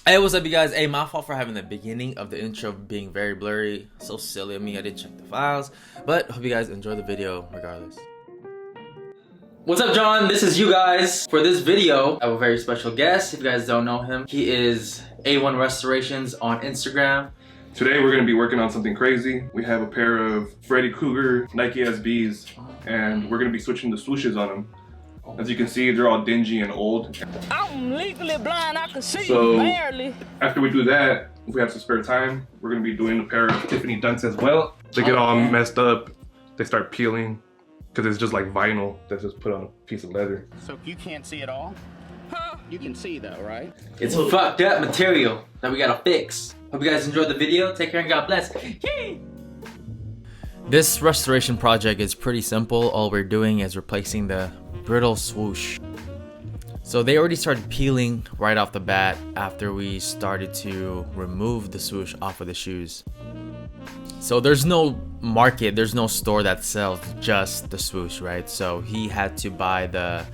Hey, what's up, you guys? Hey, my fault for having the beginning of the intro being very blurry. So silly of me, I didn't check the files. But hope you guys enjoy the video regardless. What's up, John? This is you guys. For this video, I have a very special guest. If you guys don't know him, he is A1 Restorations on Instagram. Today we're going to be working on something crazy. We have a pair of Freddy Kruger Nike SBs, and we're going to be switching the swooshes on them. As you can see, they're all dingy and old. I'm legally blind, I can see barely. After we do that, if we have some spare time, we're going to be doing a pair of Tiffany Dunks as well. They get all messed up, they start peeling, because it's just like vinyl that's just put on a piece of leather. So you can't see it all? Huh? You can see though, right? It's fucked up material that we gotta fix. Hope you guys enjoyed the video. Take care and God bless. Yay! This restoration project is pretty simple. All we're doing is replacing the brittle swoosh. So they already started peeling right off the bat after we started to remove the swoosh off of the shoes. So there's no market, there's no store that sells just the swoosh, right? So he had to buy the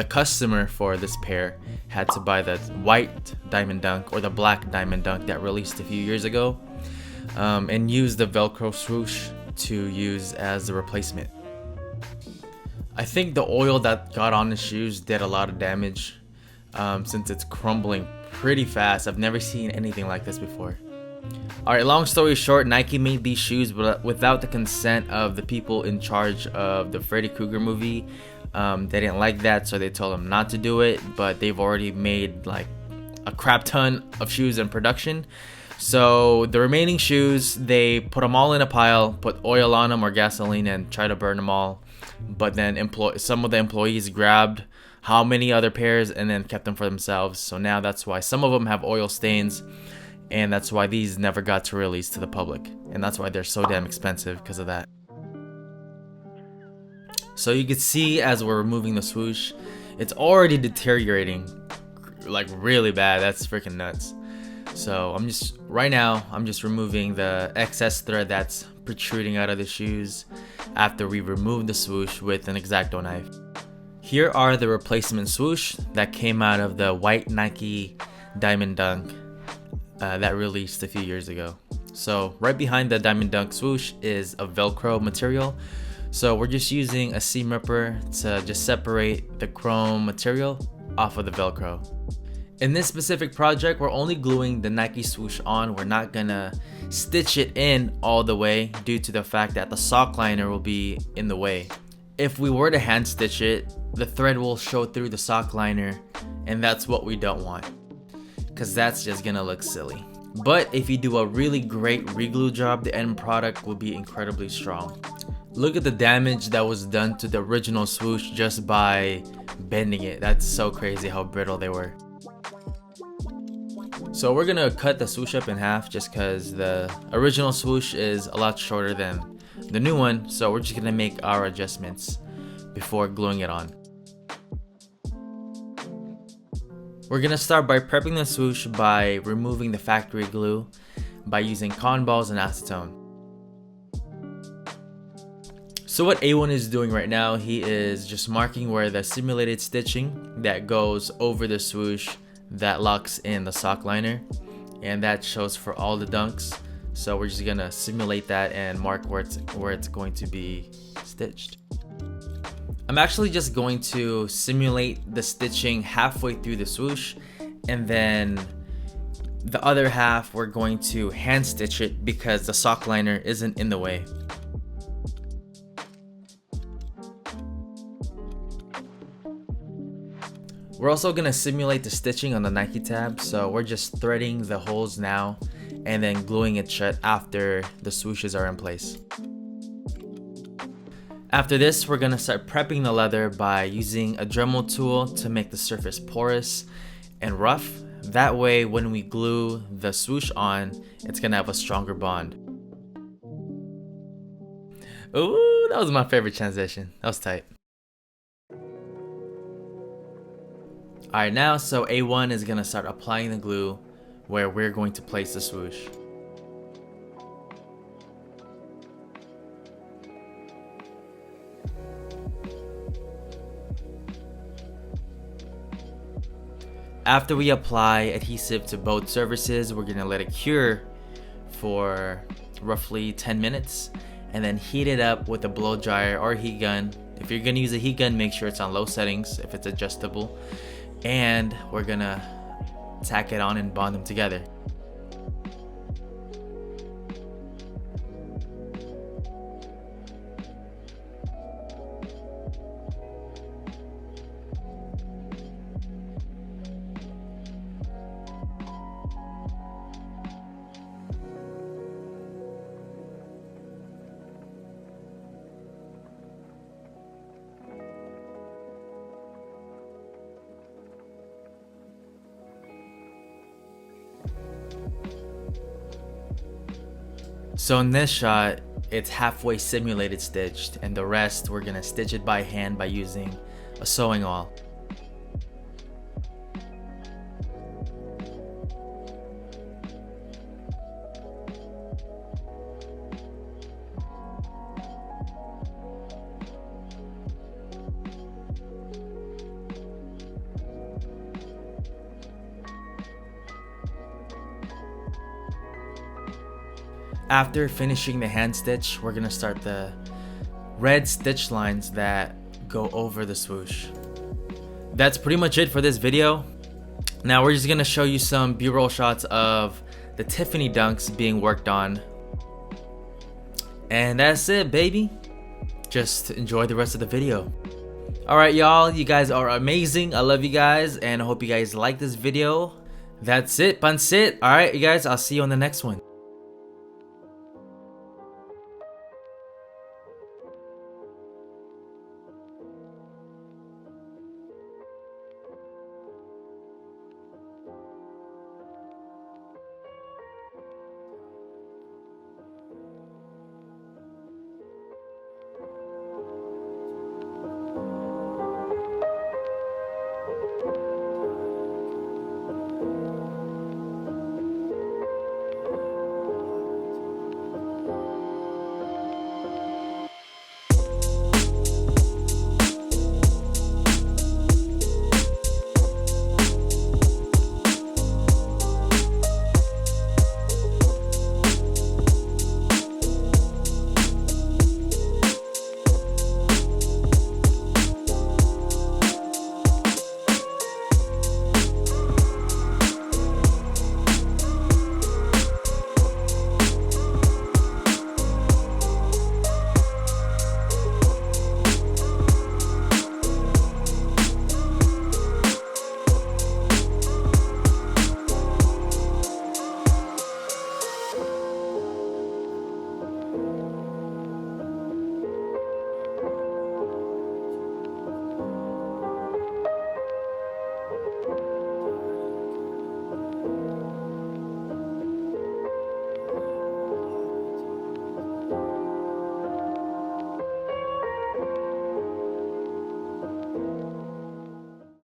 customer for this pair had to buy the white diamond dunk or the black diamond dunk that released a few years ago, and use the Velcro swoosh to use as the replacement. I think the oil that got on the shoes did a lot of damage, since it's crumbling pretty fast. I've never seen anything like this before. Alright, long story short, Nike made these shoes without the consent of the people in charge of the Freddy Krueger movie. They didn't like that, so they told them not to do it, but they've already made like a crap ton of shoes in production. So the remaining shoes, they put them all in a pile, put oil on them or gasoline, and try to burn them all. But then some of the employees grabbed how many other pairs and then kept them for themselves. So now that's why some of them have oil stains, and that's why these never got to release to the public, and that's why they're so damn expensive because of that. So you can see as we're removing the swoosh, it's already deteriorating like really bad. That's freaking nuts. So right now I'm just removing the excess thread that's protruding out of the shoes after we remove the swoosh with an X-Acto knife. Here are the replacement swoosh that came out of the white Nike Diamond Dunk that released a few years ago. So right behind the Diamond Dunk swoosh is a Velcro material. So we're just using a seam ripper to just separate the chrome material off of the Velcro. In this specific project, we're only gluing the Nike swoosh on. We're not gonna stitch it in all the way due to the fact that the sock liner will be in the way. If we were to hand stitch it, the thread will show through the sock liner, and that's what we don't want, because that's just gonna look silly. But if you do a really great reglue job, the end product will be incredibly strong. Look at the damage that was done to the original swoosh just by bending it. That's so crazy how brittle they were. So we're gonna cut the swoosh up in half just because the original swoosh is a lot shorter than the new one. So we're just gonna make our adjustments before gluing it on. We're gonna start by prepping the swoosh by removing the factory glue by using cotton balls and acetone. So what A1 is doing right now, he is just marking where the simulated stitching that goes over the swoosh that locks in the sock liner, and that shows for all the dunks. So we're just gonna simulate that and mark where it's going to be stitched. I'm actually just going to simulate the stitching halfway through the swoosh, and then the other half we're going to hand stitch it because the sock liner isn't in the way. We're also gonna simulate the stitching on the Nike tab, so we're just threading the holes now and then gluing it shut after the swooshes are in place. After this, we're gonna start prepping the leather by using a Dremel tool to make the surface porous and rough. That way, when we glue the swoosh on, it's gonna have a stronger bond. Ooh, that was my favorite transition. That was tight. Alright, now so A1 is gonna start applying the glue where we're going to place the swoosh. After we apply adhesive to both surfaces, we're gonna let it cure for roughly 10 minutes and then heat it up with a blow dryer or heat gun. If you're gonna use a heat gun, make sure it's on low settings if it's adjustable. And we're gonna tack it on and bond them together. So in this shot, it's halfway simulated stitched, and the rest we're gonna stitch it by hand by using a sewing awl. After finishing the hand stitch, we're gonna start the red stitch lines that go over the swoosh. That's pretty much it for this video. Now we're just gonna show you some B-roll shots of the Tiffany dunks being worked on. And that's it, baby. Just enjoy the rest of the video. Alright y'all, you guys are amazing. I love you guys and I hope you guys like this video. That's it, pansit. Alright you guys, I'll see you on the next one.